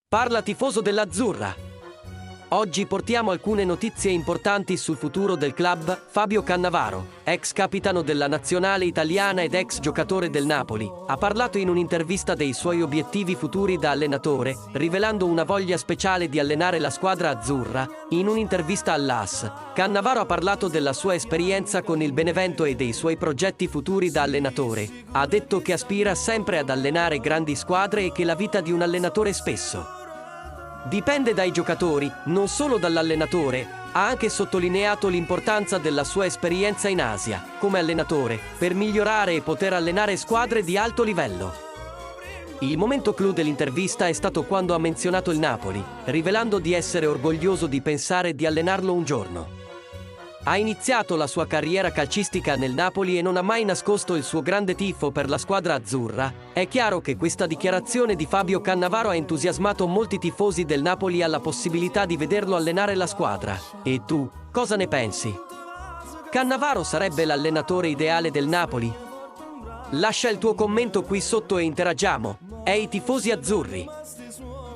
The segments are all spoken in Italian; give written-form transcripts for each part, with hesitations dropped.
Parla tifoso dell'Azzurra. Oggi portiamo alcune notizie importanti sul futuro del club. Fabio Cannavaro, ex capitano della nazionale italiana ed ex giocatore del Napoli, ha parlato in un'intervista dei suoi obiettivi futuri da allenatore, rivelando una voglia speciale di allenare la squadra azzurra. In un'intervista all'AS, Cannavaro ha parlato della sua esperienza con il Benevento e dei suoi progetti futuri da allenatore. Ha detto che aspira sempre ad allenare grandi squadre e che la vita di un allenatore spesso dipende dai giocatori, non solo dall'allenatore. Ha anche sottolineato l'importanza della sua esperienza in Asia, come allenatore, per migliorare e poter allenare squadre di alto livello. Il momento clou dell'intervista è stato quando ha menzionato il Napoli, rivelando di essere orgoglioso di pensare di allenarlo un giorno. Ha iniziato la sua carriera calcistica nel Napoli e non ha mai nascosto il suo grande tifo per la squadra azzurra. È chiaro che questa dichiarazione di Fabio Cannavaro ha entusiasmato molti tifosi del Napoli alla possibilità di vederlo allenare la squadra. E tu, cosa ne pensi? Cannavaro sarebbe l'allenatore ideale del Napoli? Lascia il tuo commento qui sotto e interagiamo. E i tifosi azzurri,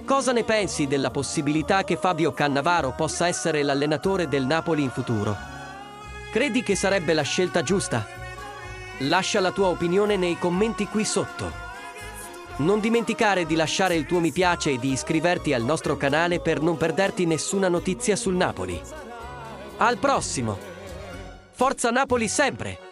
cosa ne pensi della possibilità che Fabio Cannavaro possa essere l'allenatore del Napoli in futuro? Credi che sarebbe la scelta giusta? Lascia la tua opinione nei commenti qui sotto. Non dimenticare di lasciare il tuo mi piace e di iscriverti al nostro canale per non perderti nessuna notizia sul Napoli. Al prossimo! Forza Napoli sempre!